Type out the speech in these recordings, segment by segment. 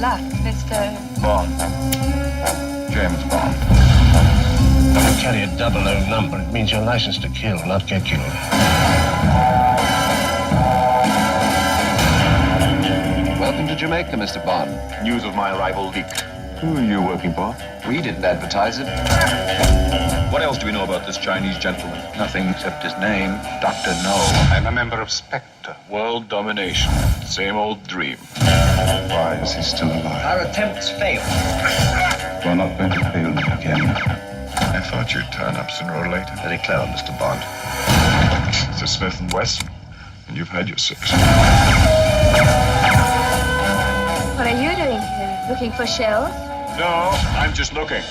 luck, Mr. Bond. James Bond. When you carry a 00 number, it means you're licensed to kill, not get killed. Welcome to Jamaica, Mr. Bond. News of my arrival leaked. Who are you working for? We didn't advertise it. What else do we know about this Chinese gentleman? Nothing except his name, Dr. No. I'm a member of Spectre. World domination. Same old dream. Why is he still alive? Our attempts failed. We're not going to fail again. I thought you'd turn up sooner or later. Very clever, Mr. Bond. It's a Smith & Wesson, and you've had your 6. What are you doing here? Looking for shells? No, I'm just looking.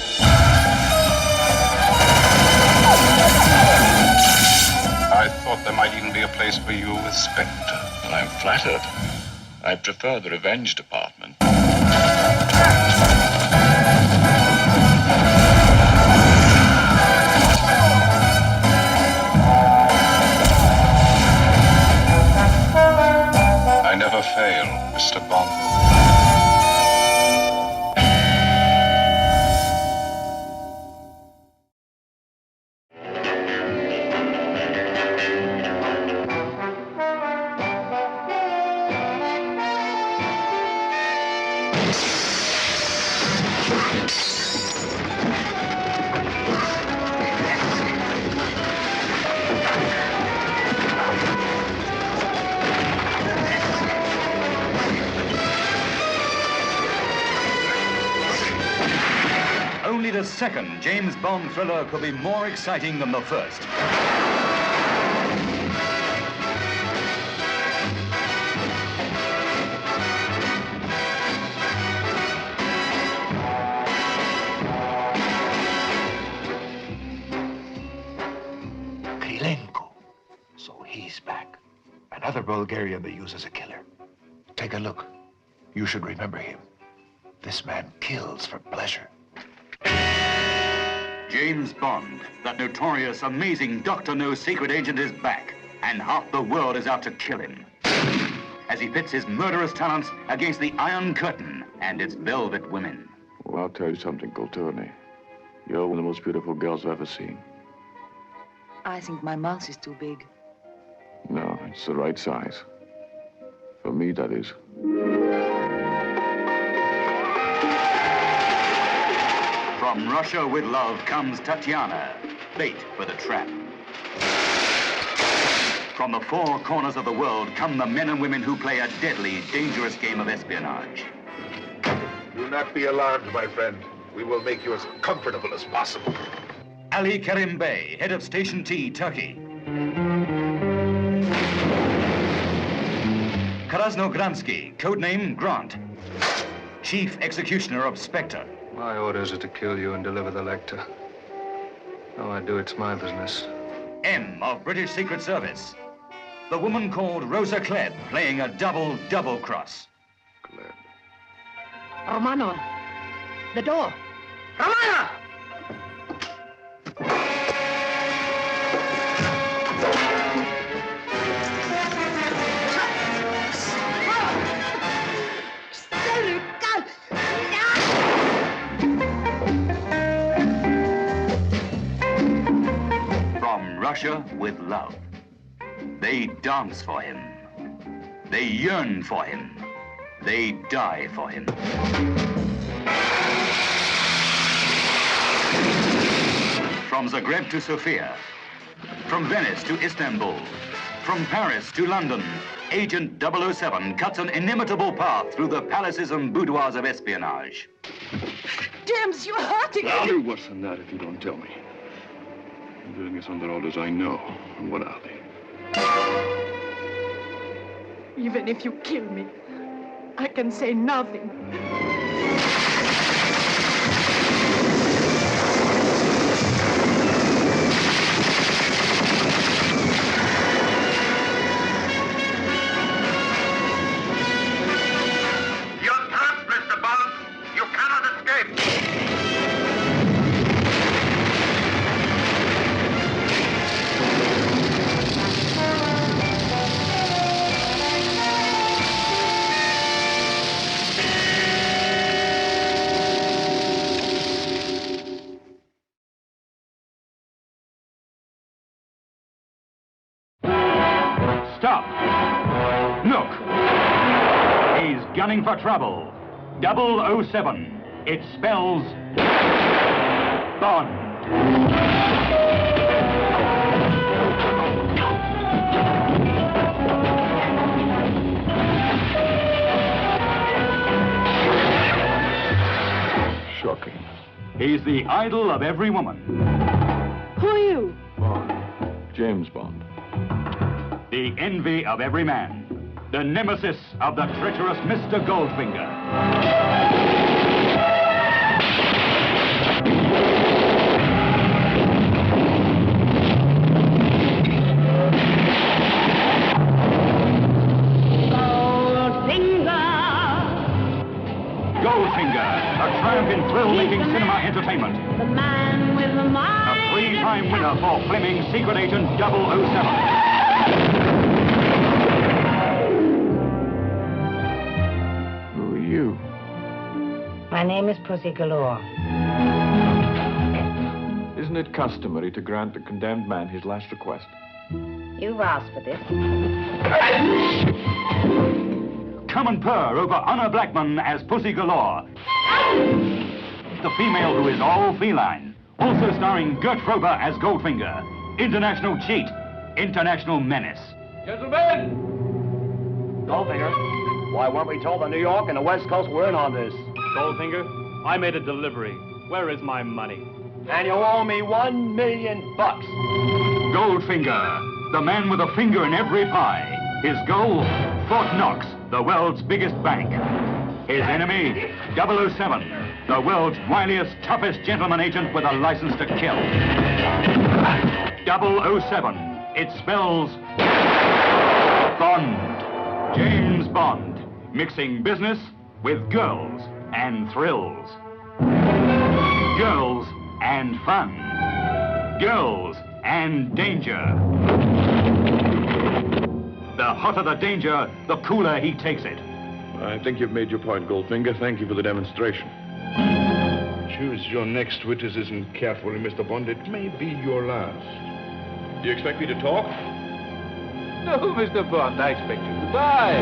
I thought there might even be a place for you with Spectre. And I'm flattered. I prefer the revenge department. I never fail, Mr. Bond. Only the second James Bond thriller could be more exciting than the first. Krylenko. So he's back. Another Bulgarian they use as a killer. Take a look. You should remember him. This man kills for pleasure. James Bond, that notorious, amazing Dr. No secret agent is back, and half the world is out to kill him. As he pits his murderous talents against the Iron Curtain and its velvet women. Well, I'll tell you something, Goldfinger. You're one of the most beautiful girls I've ever seen. I think my mouth is too big. No, it's the right size. For me, that is. From Russia with love comes Tatiana, bait for the trap. From the four corners of the world come the men and women who play a deadly, dangerous game of espionage. Do not be alarmed, my friend. We will make you as comfortable as possible. Ali Kerim Bey, head of Station T, Turkey. Krasnogransky, codename Grant. Chief executioner of Spectre. My orders are to kill you and deliver the lecter. How I do it's my business. M of British Secret Service. The woman called Rosa Klebb, playing a double cross. Glad. Romano, the door. Romano! Russia with love. They dance for him. They yearn for him. They die for him. From Zagreb to Sofia, from Venice to Istanbul, from Paris to London, Agent 007 cuts an inimitable path through the palaces and boudoirs of espionage. James, you're hurting me. I'll do worse than that if you don't tell me. I'm doing this under orders I know. And what are they? Even if you kill me, I can say nothing. You're trapped, Mr. Bond. You cannot escape. Stop. Look. He's gunning for trouble. 007. It spells Bond. Shocking. He's the idol of every woman. Who are you? Bond. James Bond. The envy of every man. The nemesis of the treacherous Mr. Goldfinger. Goldfinger, a triumph in thrill-making cinema entertainment. The man with the mind. A three-time winner for Fleming's Secret Agent 007. Who are you? My name is Pussy Galore. Isn't it customary to grant the condemned man his last request? You've asked for this. Come and purr over Honor Blackman as Pussy Galore. The female who is all feline. Also starring Gert Frober as Goldfinger. International cheat. International menace. Gentlemen! Goldfinger, why weren't we told that New York and the West Coast were in on this? Goldfinger, I made a delivery. Where is my money? And you owe me $1 million. Goldfinger, the man with a finger in every pie. His goal, Fort Knox, the world's biggest bank. His enemy, 007, the world's wiliest, toughest gentleman agent with a license to kill. 007, it spells Bond. James Bond, mixing business with girls and thrills. Girls and fun. Girls and danger. The hotter the danger, the cooler he takes it. I think you've made your point, Goldfinger. Thank you for the demonstration. Choose your next witticism carefully, Mr. Bond. It may be your last. Do you expect me to talk? No, Mr. Bond, I expect you to die.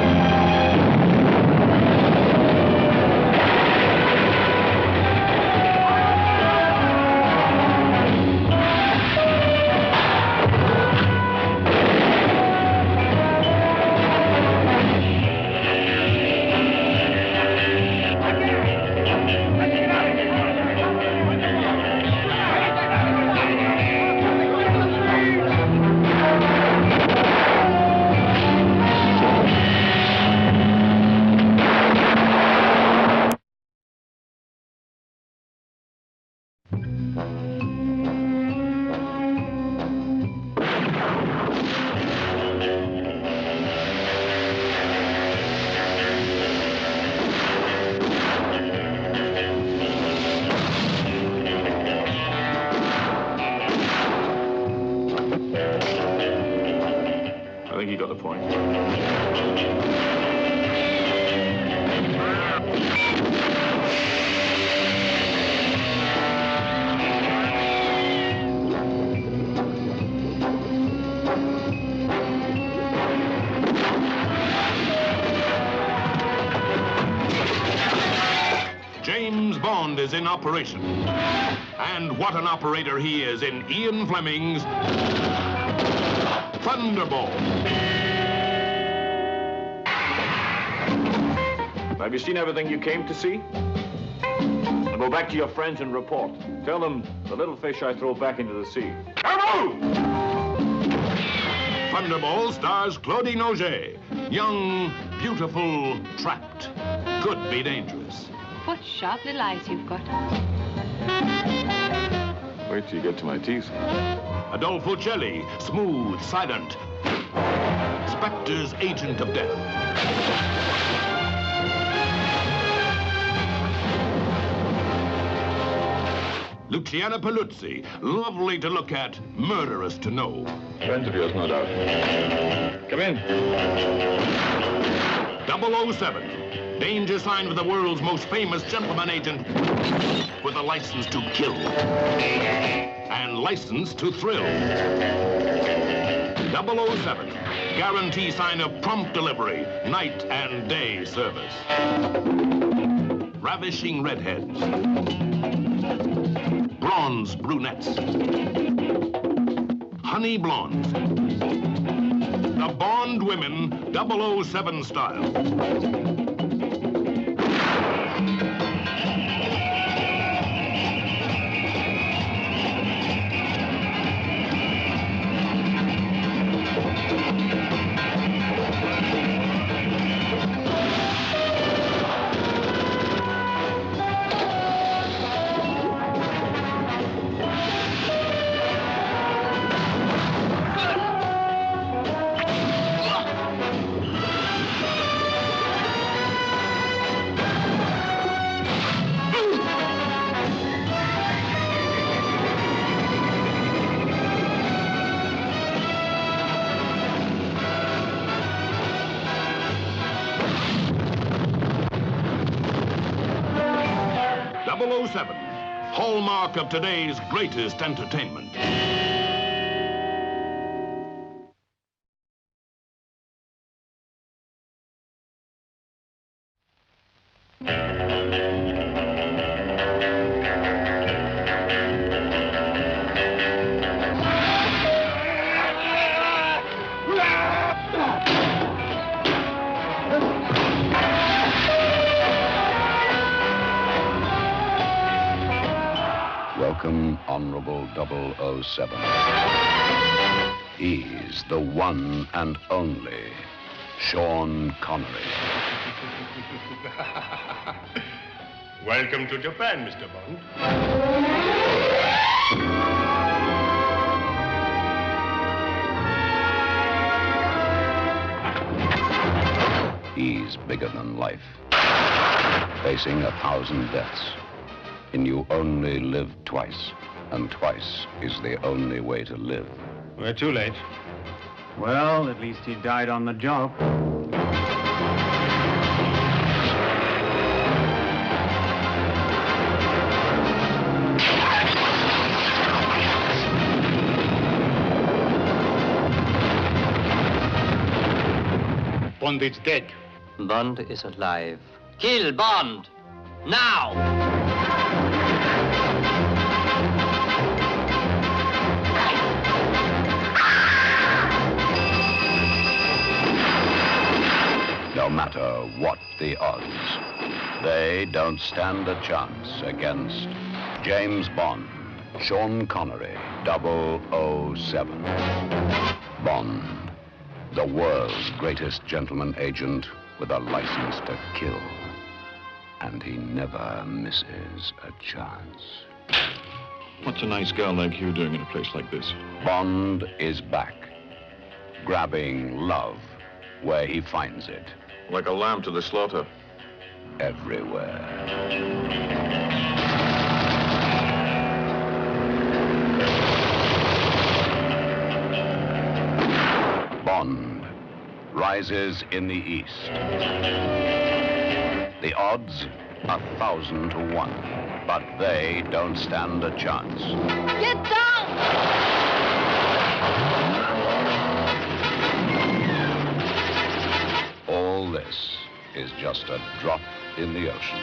I think he got the point. James Bond is in operation. And what an operator he is in Ian Fleming's Thunderball. Have you seen everything you came to see? Now go back to your friends and report. Tell them the little fish I throw back into the sea. Thunderball stars Claudine Auger. Young, beautiful, trapped. Could be dangerous. What sharp little eyes you've got. Wait till you get to my teeth. Adolfo Celli, smooth, silent. Spectre's agent of death. Luciana Paluzzi, lovely to look at, murderous to know. Friends of yours, no doubt. Come in. 007, danger sign for the world's most famous gentleman agent with a license to kill and license to thrill. 007, guarantee sign of prompt delivery, night and day service. Ravishing redheads. Bronze brunettes. Honey blondes. The Bond women 007 style. Hallmark of today's greatest entertainment. Welcome, Honorable 007. He's the one and only Sean Connery. Welcome to Japan, Mr. Bond. He's bigger than life, facing 1,000 deaths. And you only live twice, and twice is the only way to live. We're too late. Well, at least he died on the job. Bond is dead. Bond is alive. Kill Bond! Now! No matter what the odds, they don't stand a chance against James Bond, Sean Connery, 007. Bond, the world's greatest gentleman agent with a license to kill. And he never misses a chance. What's a nice girl like you doing in a place like this? Bond is back, grabbing love where he finds it. Like a lamb to the slaughter. Everywhere. Bond rises in the east. The odds, 1,000 to 1, but they don't stand a chance. Get down! All this is just a drop in the ocean.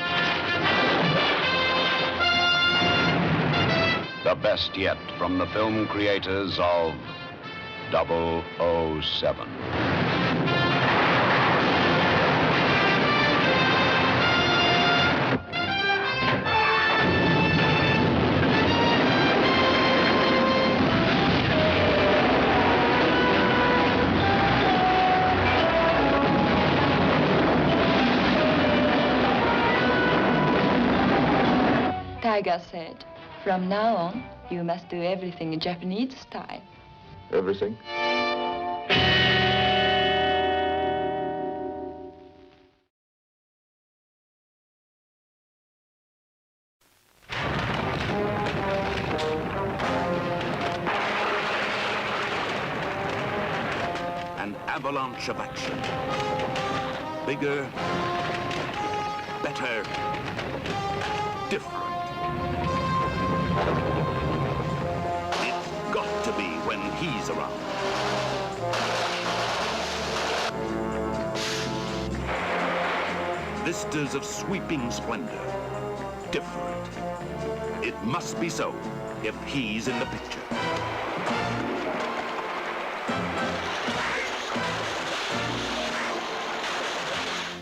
The best yet from the film creators of 007. Tiger said, from now on, you must do everything in Japanese style. Everything? An avalanche of action. Bigger, better, different. It's got to be when he's around. vistas of sweeping splendor. Different. It must be so if he's in the picture.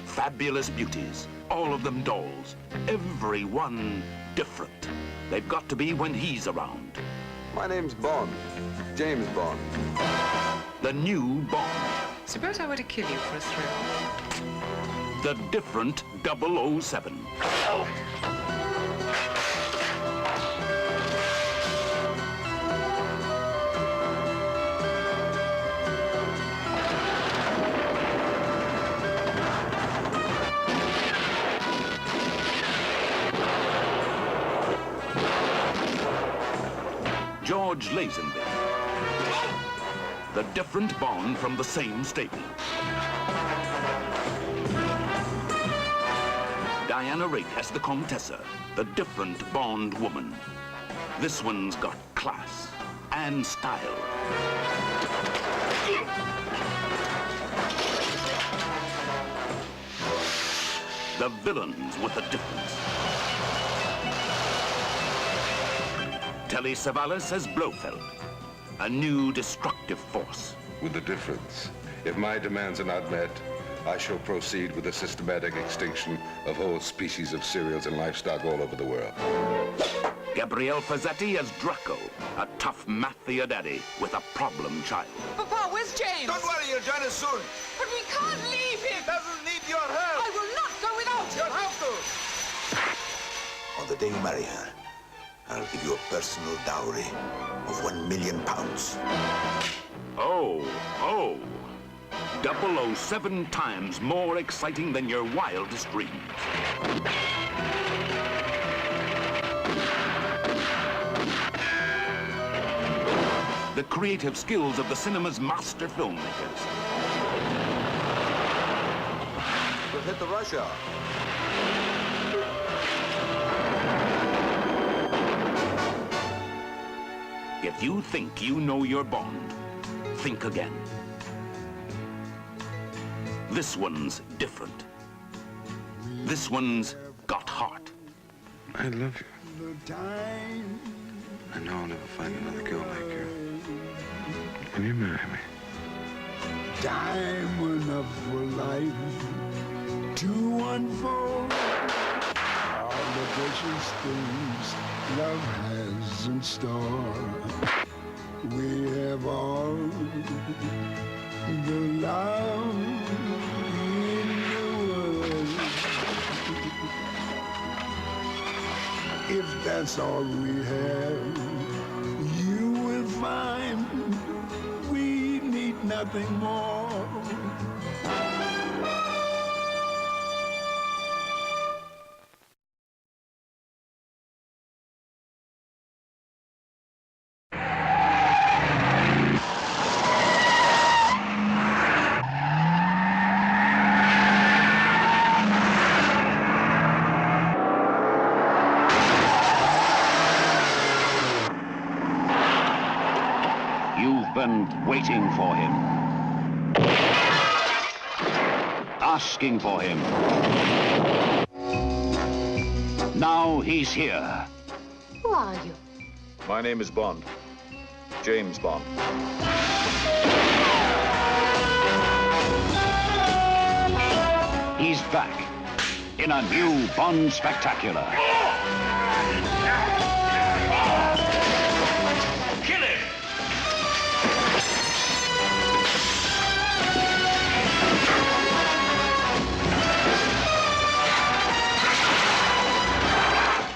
Fabulous beauties, all of them dolls, every one different. They've got to be when he's around. My name's Bond, James Bond. The new Bond. Suppose I were to kill you for a thrill. The different 007. George Lazenby. The different Bond from the same stable. Diana Rigg as the Comtessa, the different Bond woman. This one's got class and style. The villains with a difference. Telly Savalas as Blofeld, a new destructive force. With the difference, if my demands are not met, I shall proceed with the systematic extinction of whole species of cereals and livestock all over the world. Gabrielle Fazzetti as Draco, a tough mafia daddy with a problem child. Papa, where's James? Don't worry, he'll join us soon. But we can't leave him. He doesn't need your help. I will not go without you. You'll have to. On the day you marry her, I'll give you a personal dowry of £1 million. Oh. 007 times more exciting than your wildest dreams. The creative skills of the cinema's master filmmakers. We've hit the rush hour. If you think you know your Bond, think again. This one's different. This one's got heart. I love you. I know I'll never find another girl like you. Will you marry me? Time enough for life to unfold all the precious things love has in store. We have all the love in the world. If that's all we have, you will find we need nothing more. Been waiting for him, asking for him. Now he's here. Who are you? My name is Bond. James Bond. He's back in a new Bond spectacular.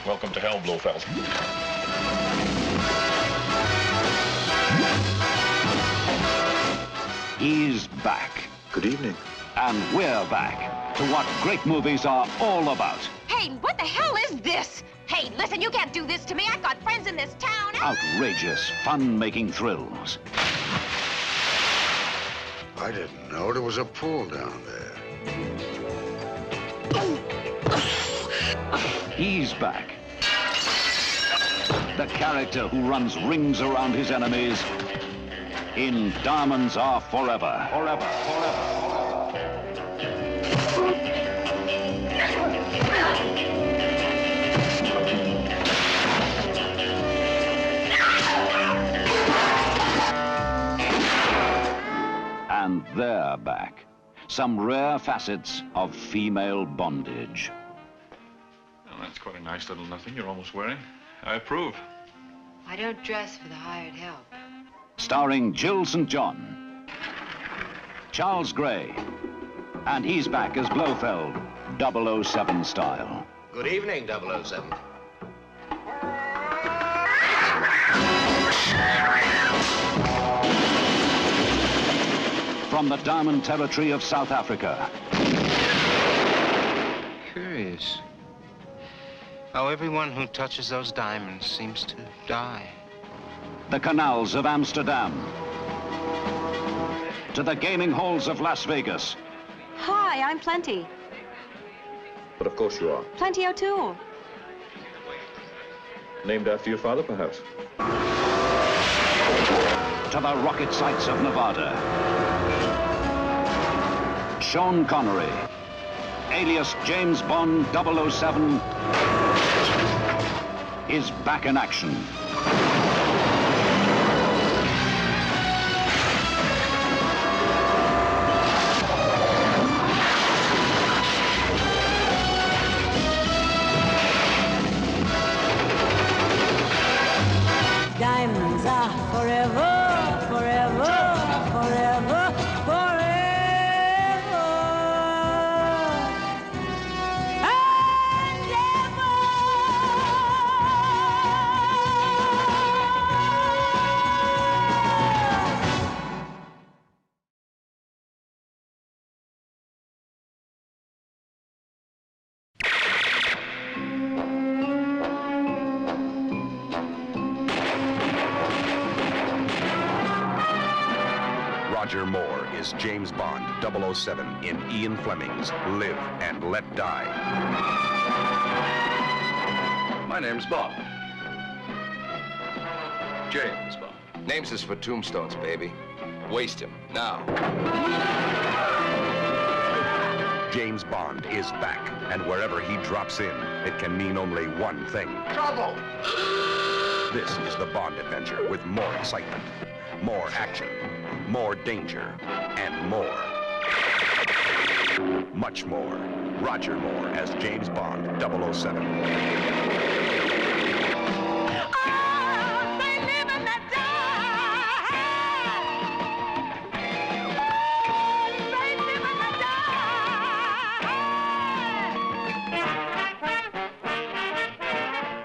Welcome to hell, Blofeld. He's back. Good evening. And we're back to what great movies are all about. Hey, what the hell is this? Hey, listen, you can't do this to me. I've got friends in this town. Outrageous, fun-making thrills. I didn't know there was a pool down there. He's back. The character who runs rings around his enemies in Diamonds Are Forever. Forever, forever, forever. some rare facets of female bondage. Well, that's quite a nice little nothing you're almost wearing. I approve. I don't dress for the hired help. Starring Jill St. John, Charles Gray, and he's back as Blofeld, 007 style. Good evening, 007. From the Diamond Territory of South Africa. Curious how everyone who touches those diamonds seems to die. The canals of Amsterdam. To the gaming halls of Las Vegas. Hi, I'm Plenty. But of course you are. Plenty O'Toole. Named after your father, perhaps? To the rocket sites of Nevada. Sean Connery, alias James Bond 007, is back in action. Diamonds are forever, forever, forever, forever. And ever. Roger Moore is James Bond 007 in Ian Fleming's Live and Let Die. My name's Bond. James Bond. Names is for tombstones, baby. Waste him, now. James Bond is back, and wherever he drops in, it can mean only one thing. Trouble! This is the Bond adventure with more excitement, more action, more danger, and more. Much more. Roger Moore as James Bond 007.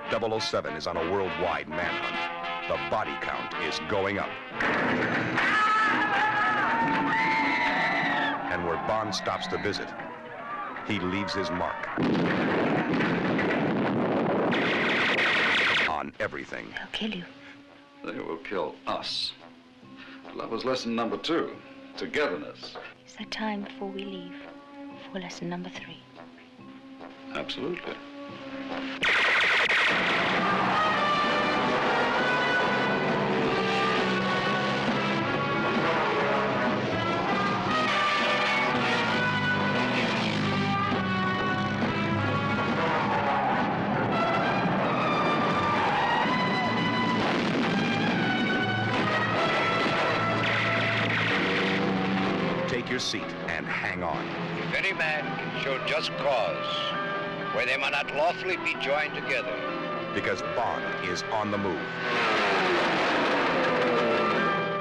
.007 is on a worldwide manhunt. The body count is going up. And where Bond stops to visit, he leaves his mark. On everything. They'll kill you. They will kill us. Love was lesson number 2. Togetherness. It's the time before we leave for lesson number 3. Absolutely. Take your seat and hang on. If any man can show just cause where they might not lawfully be joined together. Because Bond is on the move.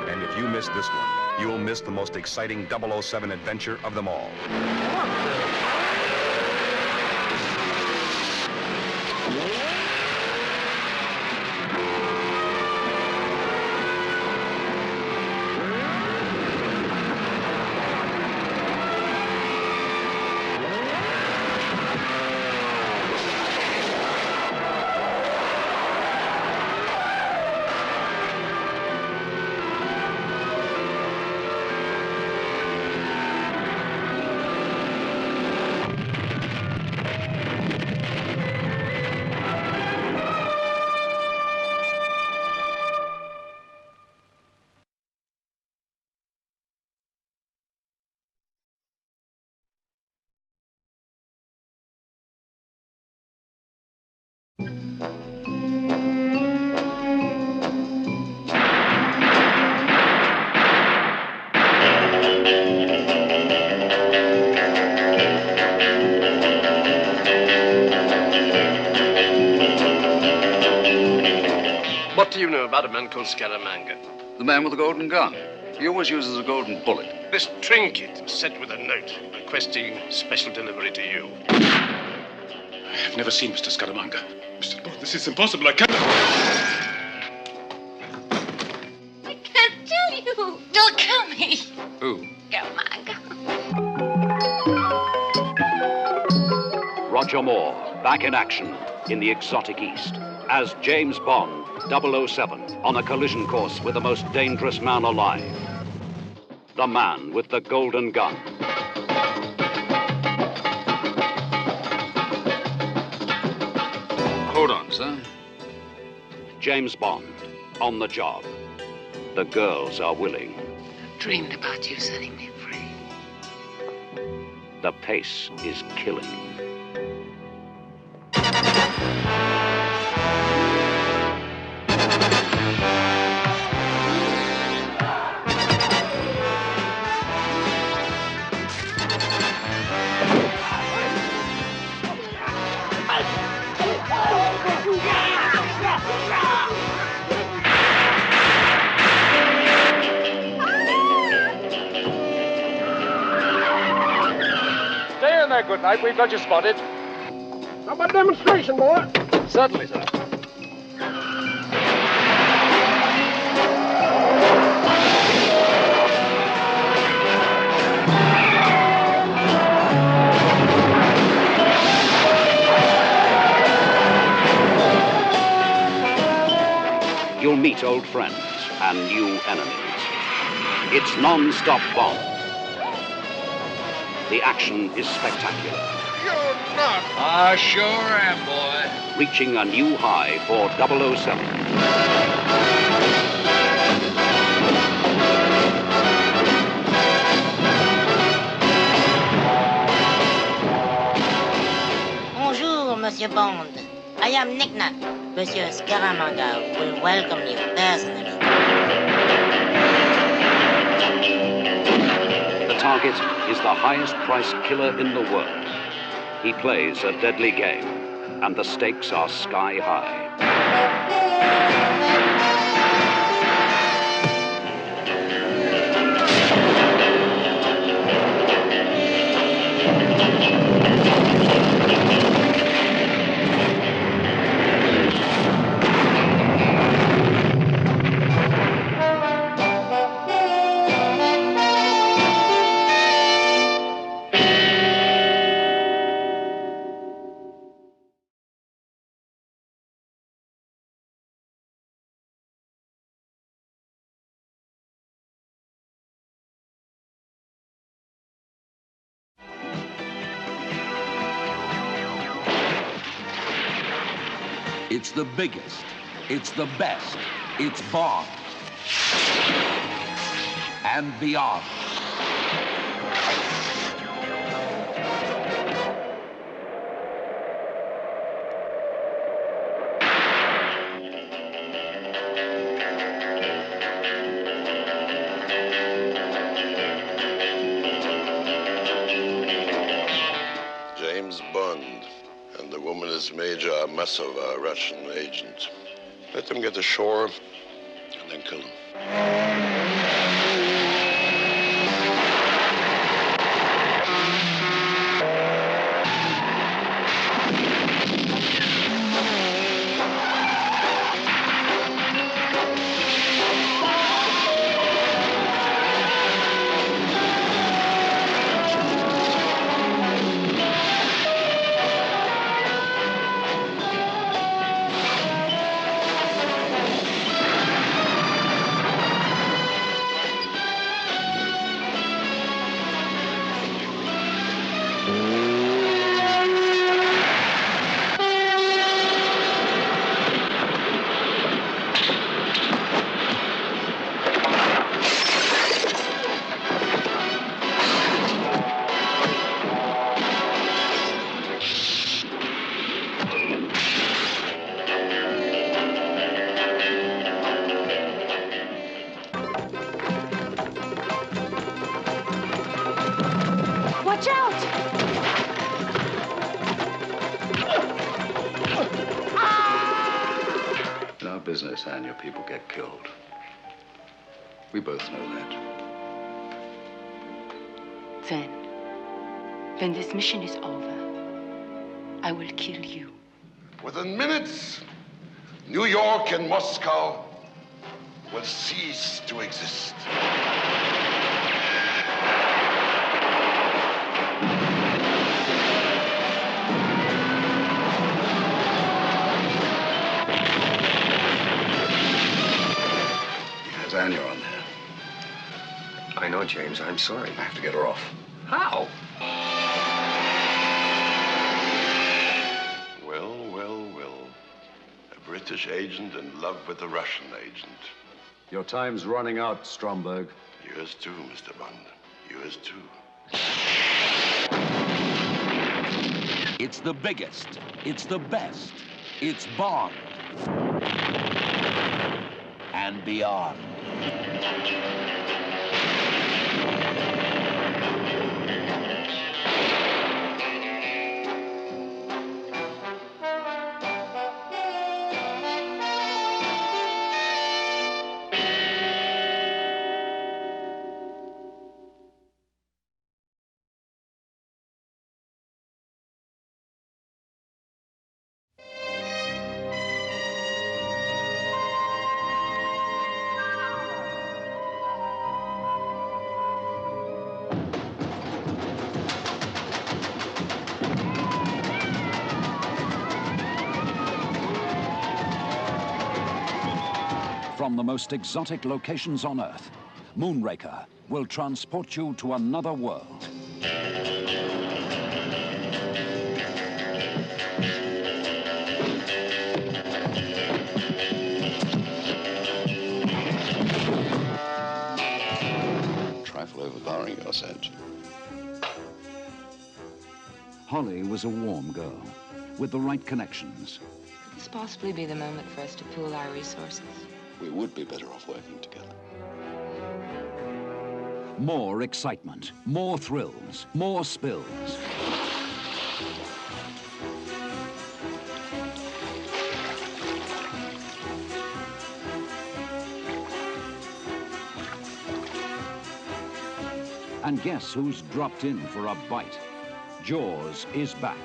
And if you miss this one, you'll miss the most exciting 007 adventure of them all. What do you know about a man called Scaramanga? The man with the golden gun. He always uses a golden bullet. This trinket was sent with a note requesting special delivery to you. I've never seen Mr. Scaramanga. Mr. Bond, this is impossible. I can't. I can't tell you. Don't kill me. Who? Scaramanga. Roger Moore, back in action in the exotic East as James Bond, 007, on a collision course with the most dangerous man alive. The man with the golden gun. Hold on, sir. James Bond, on the job. The girls are willing. Dreamed about you setting me free. The pace is killing. Stay in there, good night. We've got you spotted. How about a demonstration, boy? Certainly, sir. You'll meet old friends and new enemies. It's non-stop Bond. The action is spectacular. You're not. I sure am, boy. Reaching a new high for 007. Bonjour, Monsieur Bond. I am Nick-Nack. Monsieur Scaramanga will welcome you personally. The target is the highest-priced killer in the world. He plays a deadly game, and the stakes are sky high. It's the biggest. It's the best. It's Bond. And beyond. James Bond. And the woman is Major Masova, a Russian agent. Let them get ashore and then kill them. business and your people get killed. We both know that. Then, when this mission is over, I will kill you. Within minutes, New York and Moscow will cease to exist. Anya on there. I know, James. I'm sorry. I have to get her off. How? Well, well, well. A British agent in love with a Russian agent. Your time's running out, Stromberg. Yours too, Mr. Bond. Yours too. It's the biggest. It's the best. It's Bond. And beyond. From the most exotic locations on Earth, Moonraker will transport you to another world. Trifle overpowering your sense. Holly was a warm girl with the right connections. Could this possibly be the moment for us to pool our resources? We would be better off working together. More excitement, more thrills, more spills. And guess who's dropped in for a bite? Jaws is back.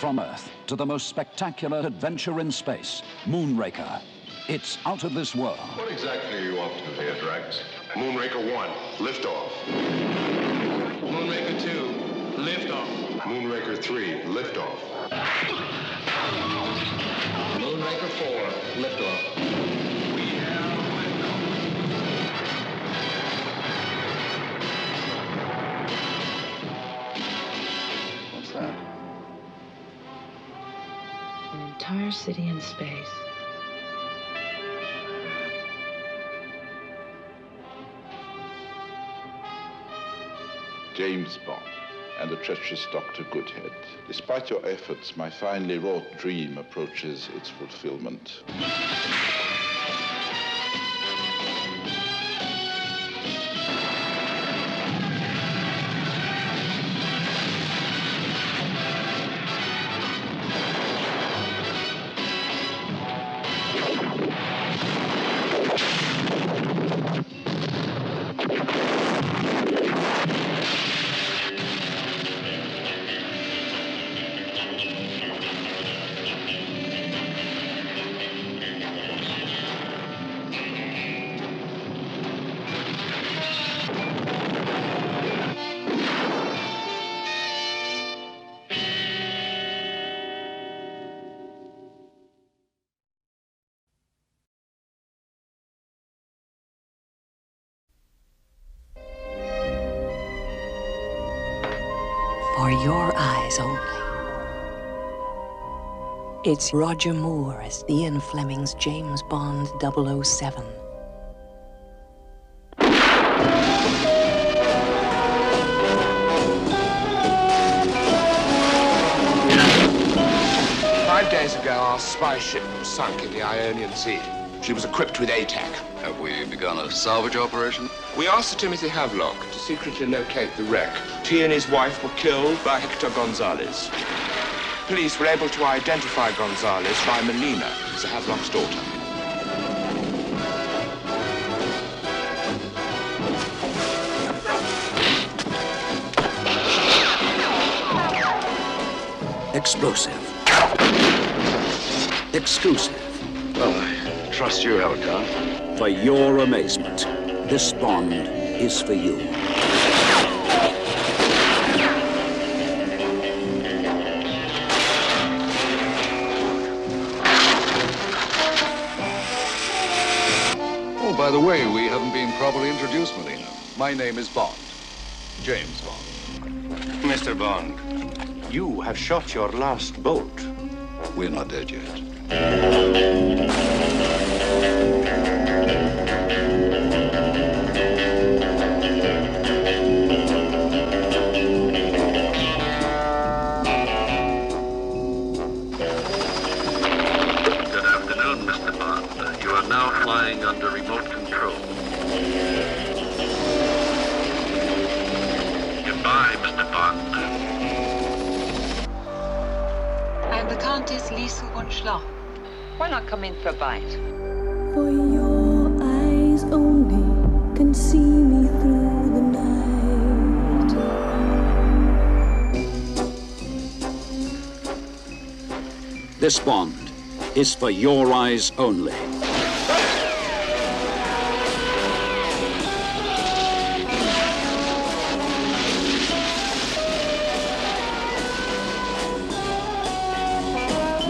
From Earth to the most spectacular adventure in space, Moonraker. It's out of this world. What exactly are you up to here, Drax? Moonraker 1, liftoff. Moonraker 2, liftoff. Moonraker 3, liftoff. Moonraker 4, liftoff. What's that? An entire city in space. James Bond and the treacherous Dr. Goodhead. Despite your efforts, my finely wrought dream approaches its fulfillment. your eyes only. It's Roger Moore as Ian Fleming's James Bond 007. Days ago, our spy ship was sunk in the Ionian Sea. She was equipped with ATAC. Have we begun a salvage operation? We asked Sir Timothy Havelock to secretly locate the wreck. He and his wife were killed by Hector Gonzalez. Police were able to identify Gonzalez by Melina, Sir Havelock's daughter. Explosive. Exclusive. Well, I trust you have a gun. For your amazement, this Bond is for you. Oh, by the way, we haven't been properly introduced, Melina. My name is Bond. James Bond. Mr. Bond, you have shot your last bolt. We're not dead yet. Good afternoon, Mr. Bond. You are now flying under remote control. Goodbye, Mr. Bond. I'm the Countess Lisu von Schloch. Why not come in for a bite? For your eyes only can see me through the night. This Bond is for your eyes only.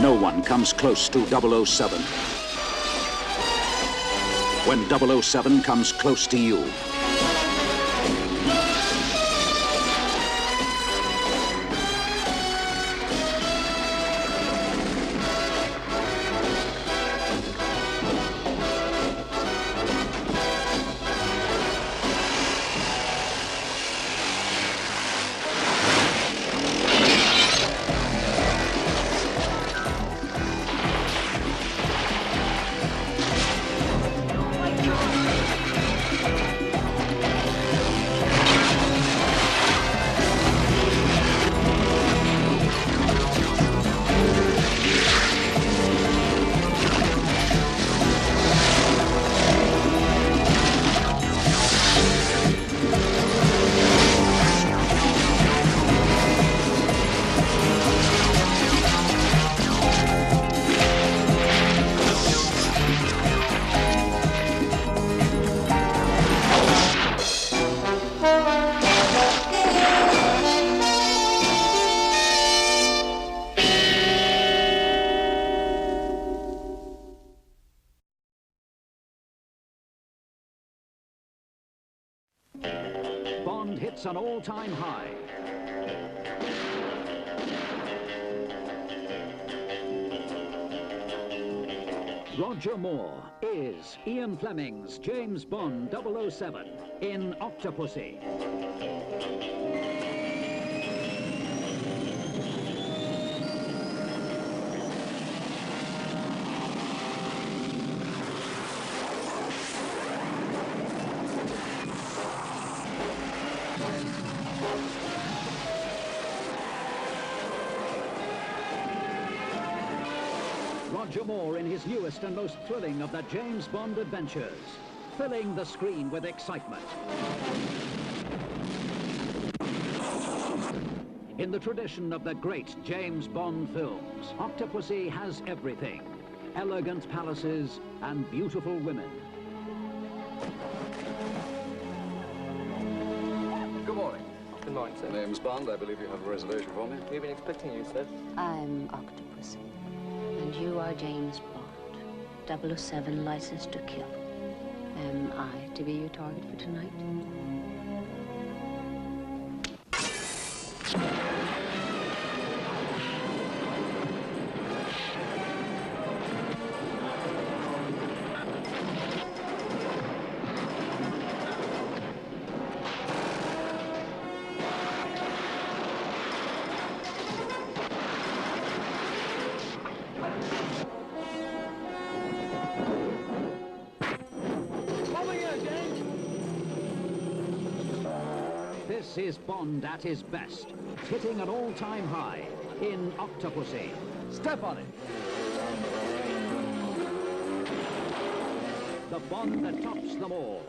No one comes close to 007. When 007 comes close to you. Bond hits an all-time high. Roger Moore is Ian Fleming's James Bond 007 in Octopussy. Roger Moore in his newest and most thrilling of the James Bond adventures, filling the screen with excitement. In the tradition of the great James Bond films, Octopussy has everything. Elegant palaces and beautiful women. Good morning. Good morning, sir. Name's Bond. I believe you have a reservation for me. We've been expecting you, sir. I'm Octopussy. And you are James Bond, 007 licensed to kill. Am I to be your target for tonight? This is Bond at his best, hitting an all-time high in Octopussy. Step on it. The Bond that tops them all.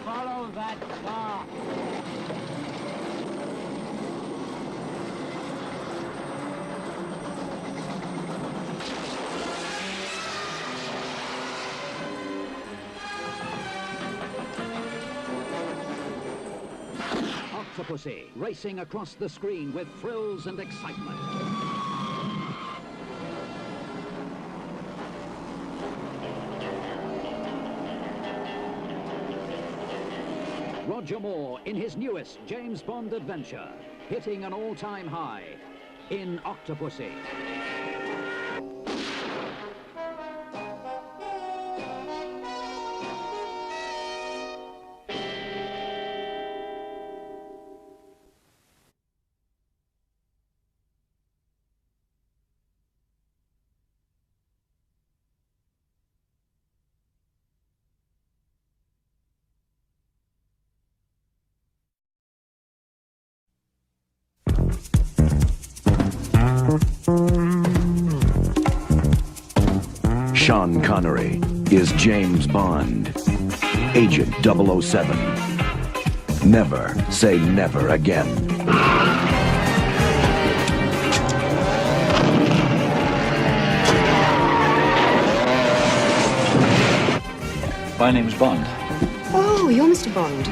Follow that car. Octopussy, racing across the screen with thrills and excitement. Roger Moore in his newest James Bond adventure, hitting an all-time high in Octopussy. Sean Connery is James Bond, Agent 007. Never say never again. My name's Bond. Oh, you're Mr. Bond.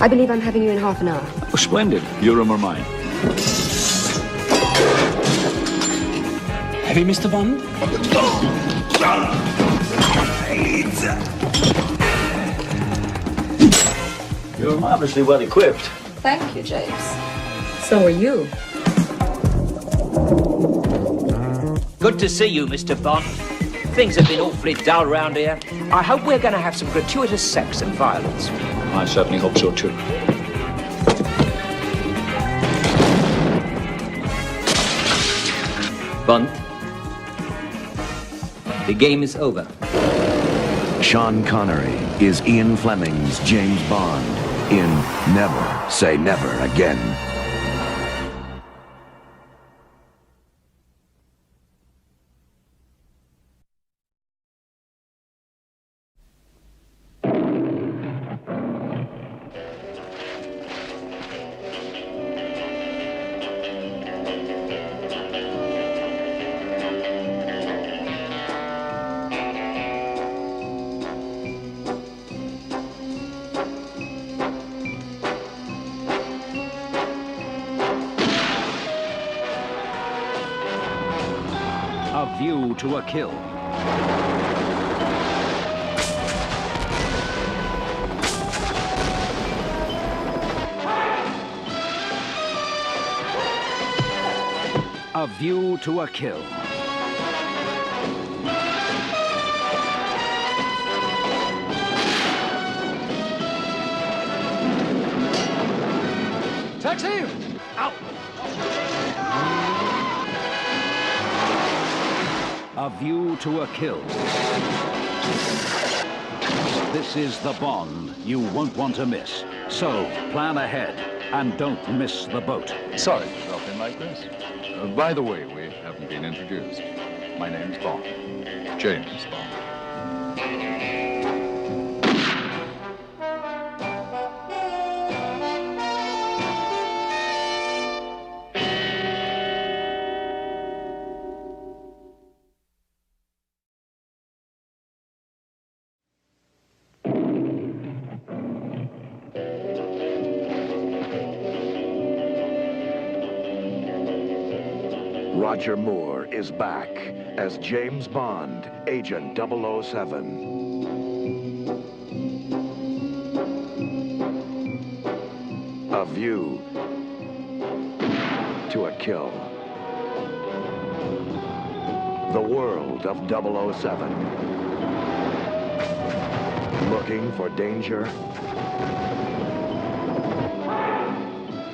I believe I'm having you in half an hour. Oh, splendid. Your room or mine? Heavy, Mr. Bond? You're marvelously well equipped. Thank you, James. So are you. Good to see you, Mr. Bond. Things have been awfully dull round here. I hope we're going to have some gratuitous sex and violence. I certainly hope so, too. Bond, the game is over. Sean Connery is Ian Fleming's James Bond in Never Say Never Again. A View to a Kill. A View to a Kill. Taxi! Out! A View to a Kill. This is the Bond you won't want to miss. So, plan ahead and don't miss the boat. Sorry to drop in like this. By the way, we haven't been introduced. My name's Bond. James Bond. Roger Moore is back as James Bond, Agent 007. A View to a Kill. The world of 007. Looking for danger?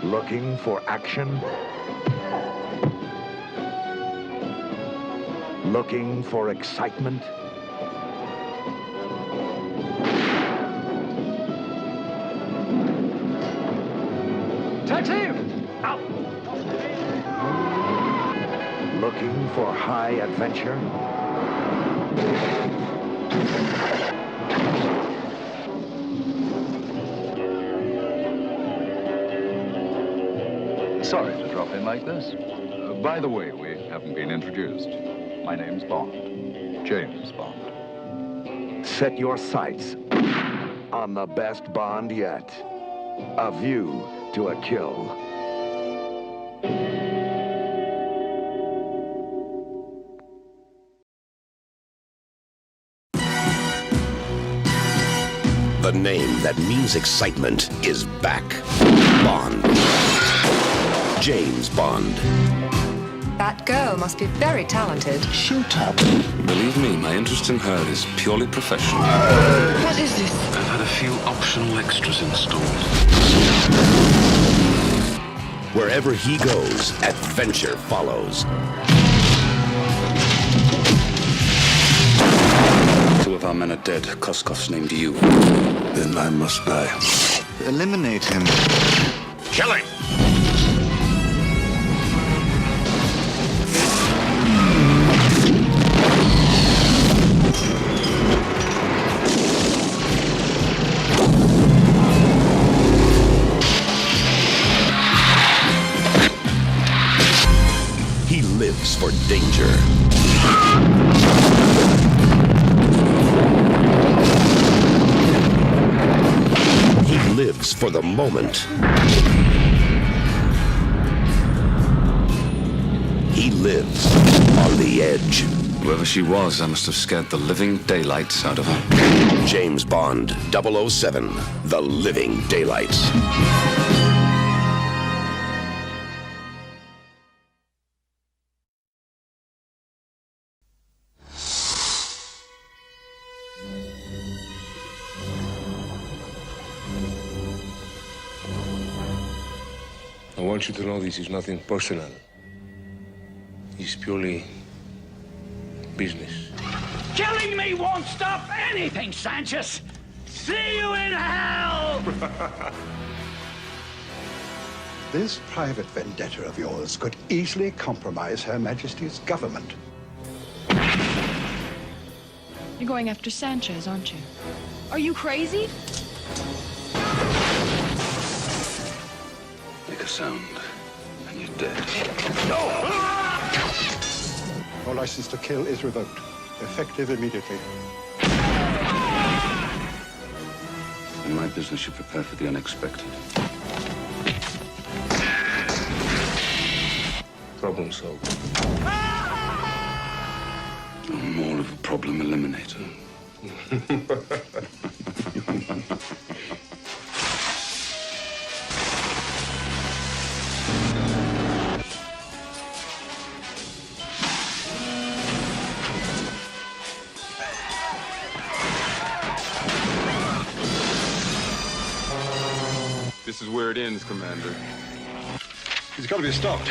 Looking for action? Looking for excitement? Taxi! Out! Looking for high adventure? Sorry to drop in like this. By the way, we haven't been introduced. My name's Bond. James Bond. Set your sights on the best Bond yet. A View to a Kill. The name that means excitement is back. Bond. James Bond. That girl must be very talented. Shut up. Believe me, my interest in her is purely professional. What is this? I've had a few optional extras installed. Wherever he goes, adventure follows. Two of our men are dead. Koskov's named you. Then I must die. Eliminate him. Kill him! He lives for danger. He lives for the moment. He lives on the edge. Whoever she was, I must have scared the living daylights out of her. James Bond, 007, The Living Daylights. I want you to know this is nothing personal. It's purely business. Killing me won't stop anything, Sanchez! See you in hell! This private vendetta of yours could easily compromise Her Majesty's government. You're going after Sanchez, aren't you? Are you crazy? Make a sound, and you're dead. Your license to kill is revoked. Effective immediately. In my business, you prepare for the unexpected. Problem solved. I'm more of a problem eliminator. This is where it ends, Commander. He's got to be stopped.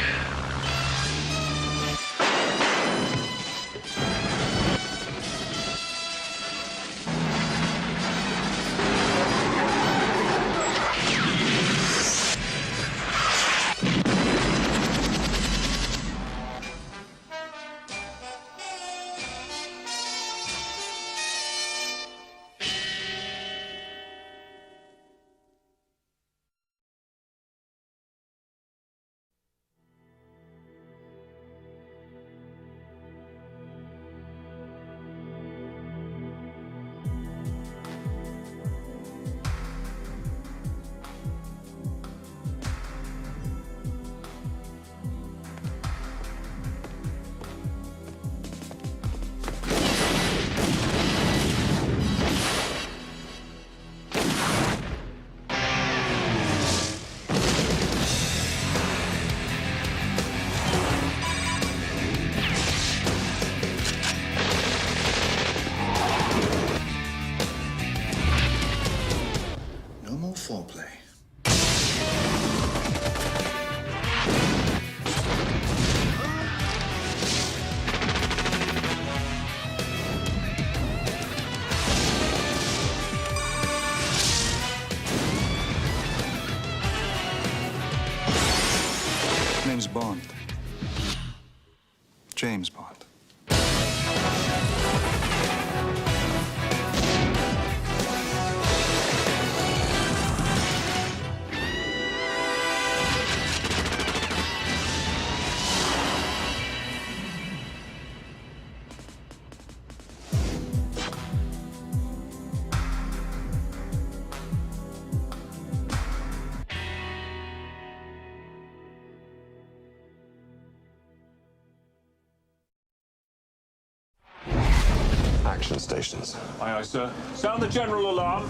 stations. Aye, aye, sir. Sound the general alarm.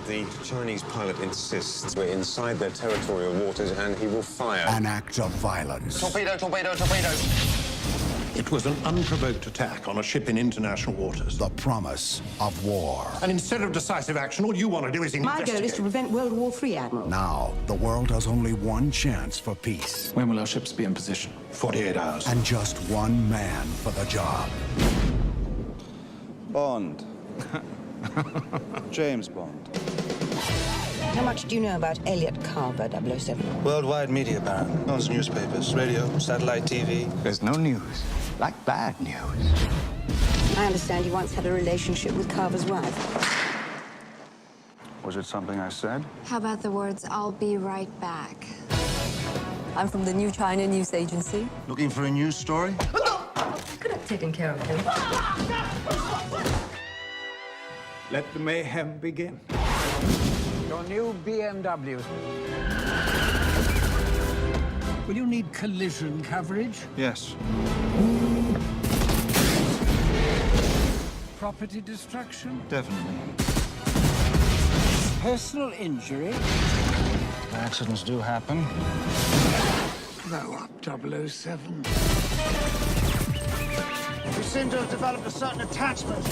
The Chinese pilot insists we're inside their territorial waters and he will fire. An act of violence. Torpedo, torpedo, torpedo. It was an unprovoked attack on a ship in international waters. The promise of war. And instead of decisive action, all you want to do is investigate. My goal is to prevent World War III, Admiral. Now, the world has only one chance for peace. When will our ships be in position? 48 hours. And just one man for the job. Bond. James Bond. How much do you know about Elliot Carver, 007? Worldwide media baron. Owns newspapers, radio, satellite TV. There's no news like bad news. I understand you once had a relationship with Carver's wife. Was it something I said? How about the words, "I'll be right back"? I'm from the New China News Agency. Looking for a news story? Could have taken care of him. Let the mayhem begin. Your new BMW. Will you need collision coverage? Yes. Property destruction? Definitely. Personal injury? Accidents do happen. Grow up, 007. You seem to have developed a certain attachment.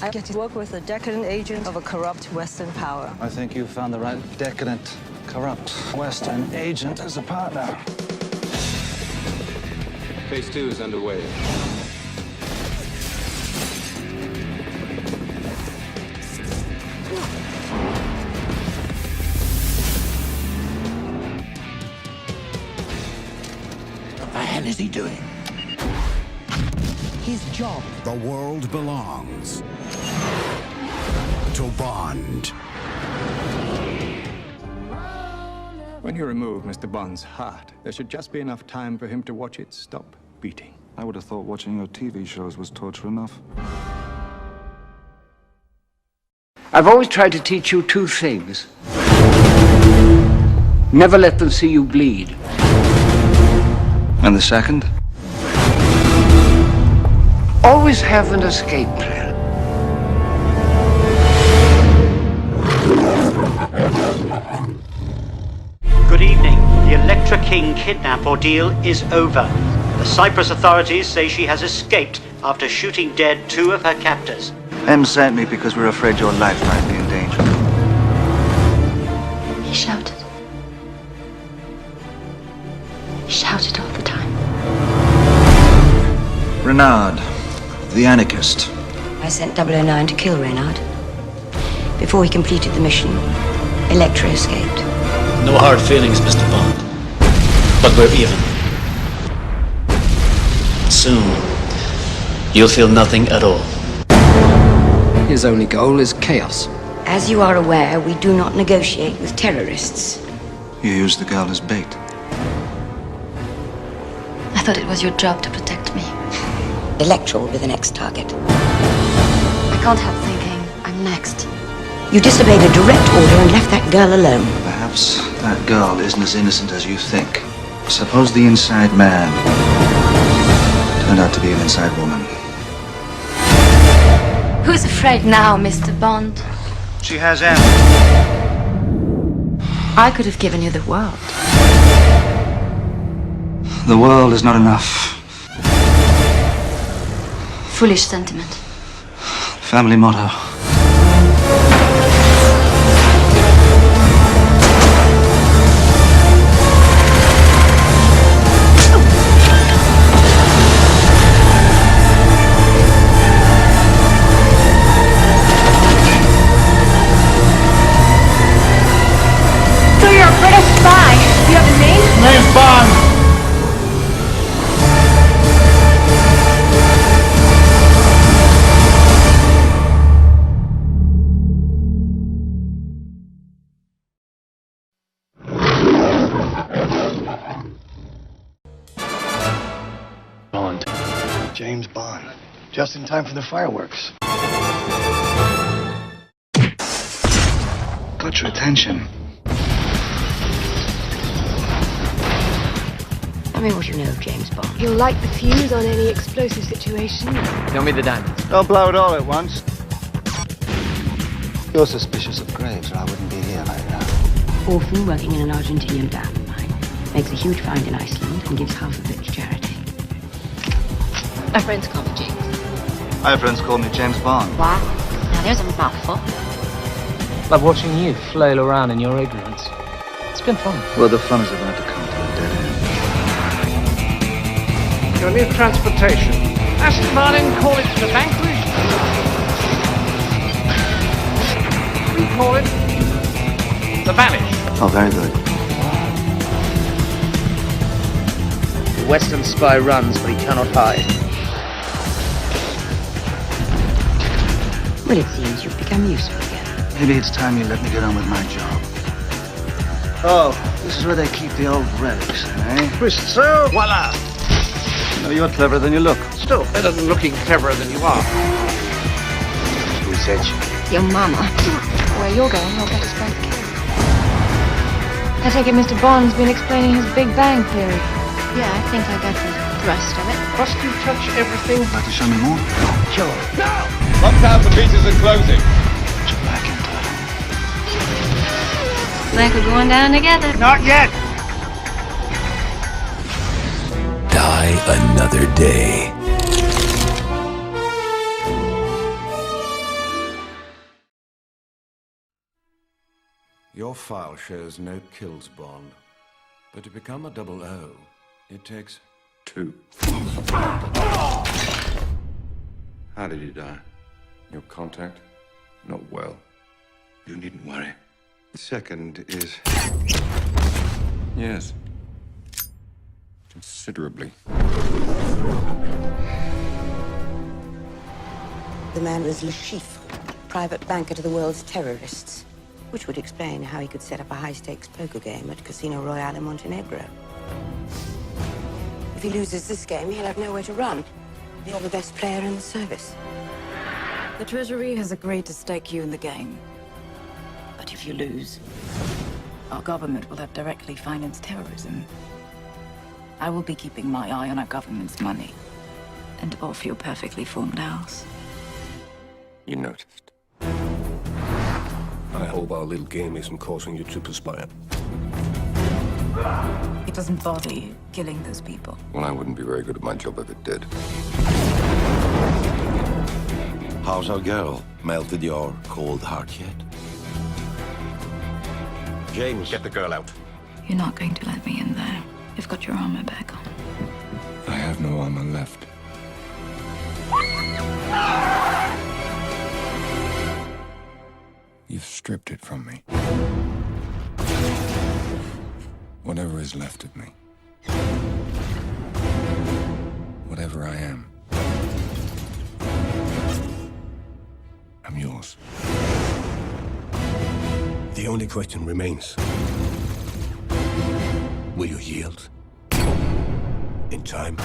I get to work with a decadent agent of a corrupt Western power. I think you found the right decadent, corrupt Western agent as a partner. Phase 2 is underway. What the hell is he doing? His job. The world belongs to Bond. When you remove Mr. Bond's heart, there should just be enough time for him to watch it stop beating. I would have thought watching your TV shows was torture enough. I've always tried to teach you two things. Never let them see you bleed. And the second? Always have an escape plan. Good evening. The Electra King kidnap ordeal is over. The Cyprus authorities say she has escaped after shooting dead 2 of her captors. M sent me because we're afraid your life might be in danger. He shouted. He shouted all the time. Renard, the anarchist. I sent 009 to kill Reynard. Before he completed the mission, Electra escaped. No hard feelings, Mr. Bond. But we're even. Soon, you'll feel nothing at all. His only goal is chaos. As you are aware, we do not negotiate with terrorists. You used the girl as bait. I thought it was your job to protect me. Electra will be the next target. I can't help thinking I'm next. You disobeyed a direct order and left that girl alone. Perhaps that girl isn't as innocent as you think. Suppose the inside man turned out to be an inside woman. Who's afraid now, Mr. Bond? She has M. I could have given you the world. The world is not enough. Foolish sentiment. Family motto. So you're a British spy. Do you have a name? Name's Bond. Bond. James Bond. Just in time for the fireworks. Got your attention. Tell me what you know of James Bond. He'll light the fuse on any explosive situation. Tell me the damage. Don't blow it all at once. You're suspicious of Graves, or I wouldn't be here right now. Orphan working in an Argentinian diamond mine. Makes a huge find in Iceland and gives half of it to charity. My friends call me James. I have friends call me James Bond. Wow. Now there's a mouthful. Love watching you flail around in your ignorance. It's been fun. Well, the fun is about to come to a dead end. You'll need transportation. Aston Martin, call it the Vanquish. We call it the Vanish. Oh, very good. The Western spy runs, but he cannot hide. Well, it seems you've become useful again. Maybe it's time you let me get on with my job. Oh, this is where they keep the old relics, eh? Twist so, voila. No, you're cleverer than you look. Still better than looking cleverer than you are. Who sent you? Your mama. Where you're going, you'll get us both killed. I take it Mr. Bond's been explaining his Big Bang Theory. Yeah, I think I got the thrust of it. Must you touch everything? Like to show me more? Sure. Now! Lock down, the beaches are closing. Put your back into it. Like we're going down together. Not yet. Die another day. Your file shows no kills, Bond. But to become a 00, it takes 2. How did you die? Your contact? Not well. You needn't worry. The second is... Yes. Considerably. The man was Le Chiffre, private banker to the world's terrorists. Which would explain how he could set up a high-stakes poker game at Casino Royale in Montenegro. If he loses this game, he'll have nowhere to run. You're the best player in the service. The Treasury has agreed to stake you in the game. But if you lose, our government will have directly financed terrorism. I will be keeping my eye on our government's money and off your perfectly formed house. You noticed. I hope our little game isn't causing you to perspire. It doesn't bother you killing those people. Well, I wouldn't be very good at my job if it did. How's our girl? Melted your cold heart yet? James, get the girl out. You're not going to let me in there. You've got your armor back on. I have no armor left. You've stripped it from me. Whatever is left of me. Whatever I am. I'm yours. The only question remains. Will you yield? In time?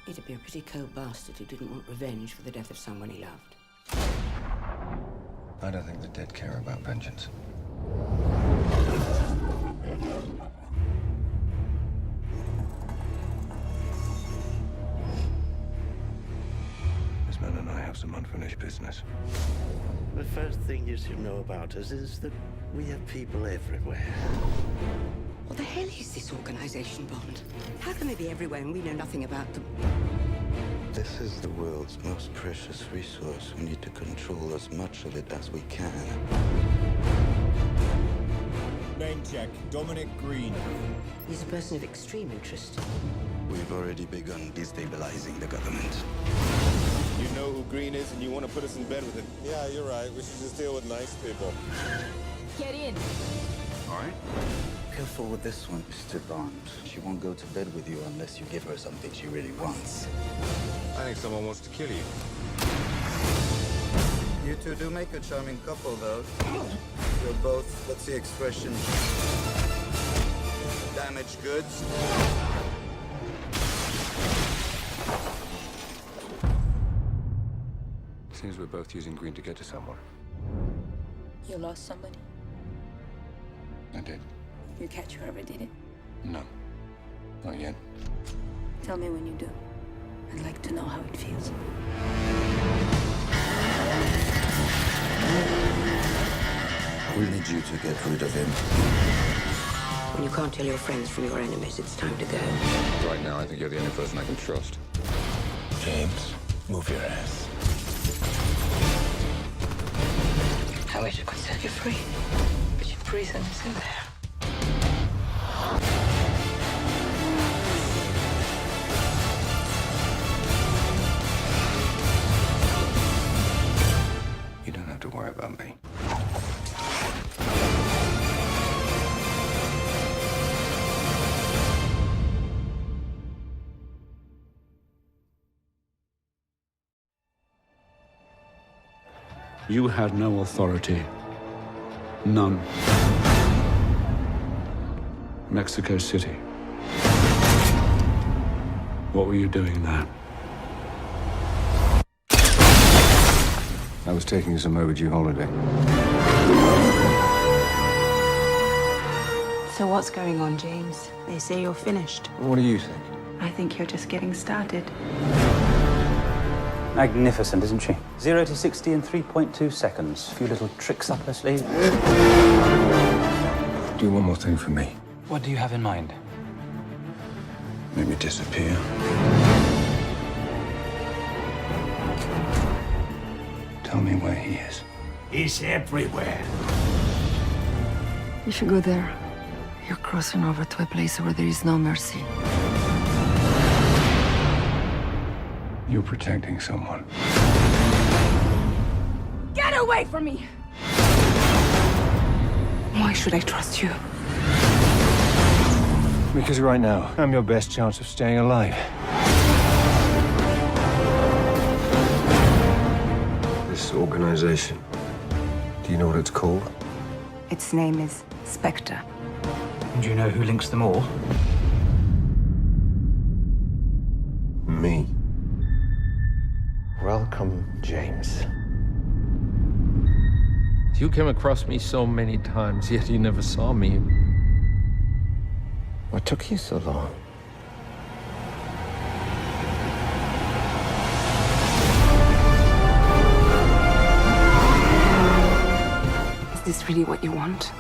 He'd be a pretty cold bastard who didn't want revenge for the death of someone he loved. I don't think the dead care about vengeance. This man and I have some unfinished business. The first thing you should know about us is that we have people everywhere. What the hell is this organization, Bond? How can they be everywhere and we know nothing about them? This is the world's most precious resource. We need to control as much of it as we can. May Name check. Dominic Green. He's a person of extreme interest. We've already begun destabilizing the government. You know who Green is and you want to put us in bed with him. Yeah, you're right. We should just deal with nice people. Get in. All right. Careful with this one, Mr. Bond. She won't go to bed with you unless you give her something she really wants. I think someone wants to kill you. You two do make a charming couple, though. You're both, what's the expression? Damaged goods. Seems we're both using Green to get to someone. You lost somebody? I did. You catch whoever did it? No. Not yet. Tell me when you do. I'd like to know how it feels. We need you to get rid of him. When you can't tell your friends from your enemies, it's time to go. Right now, I think you're the only person I can trust. James, move your ass. I wish I could set you free, but your prison is in there. You don't have to worry about me. You had no authority. None. Mexico City. What were you doing there? I was taking some overdue holiday. So what's going on, James? They say you're finished. What do you think? I think you're just getting started. Magnificent, isn't she? 0 to 60 in 3.2 seconds. A few little tricks up her sleeve. Do one more thing for me. What do you have in mind? Make me disappear. Tell me where he is. He's everywhere. If you go there, you're crossing over to a place where there is no mercy. You're protecting someone. Get away from me! Why should I trust you? Because right now, I'm your best chance of staying alive. This organization, do you know what it's called? Its name is Spectre. Do you know who links them all? Me. Welcome, James. You came across me so many times, yet you never saw me. What took you so long? Is this really what you want?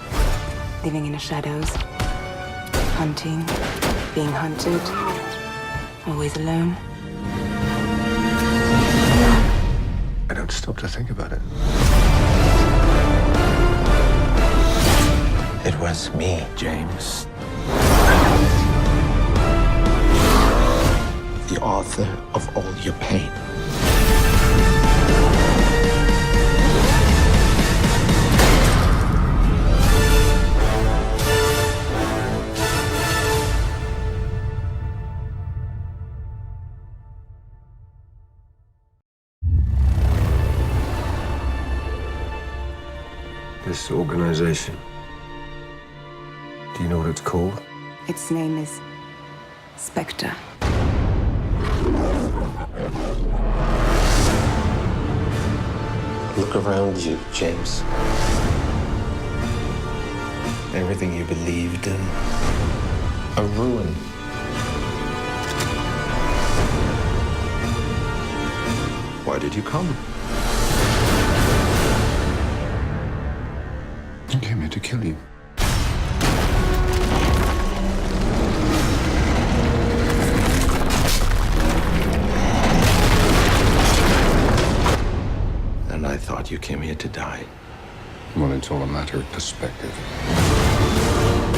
Living in the shadows? Hunting? Being hunted? Always alone? I don't stop to think about it. It was me, James. The author of all your pain. This organization, do you know what it's called? Its name is Spectre. Look around you, James. Everything you believed in, a ruin. Why did you come? I came here to kill you. And I thought you came here to die. Well, it's all a matter of perspective. Solace.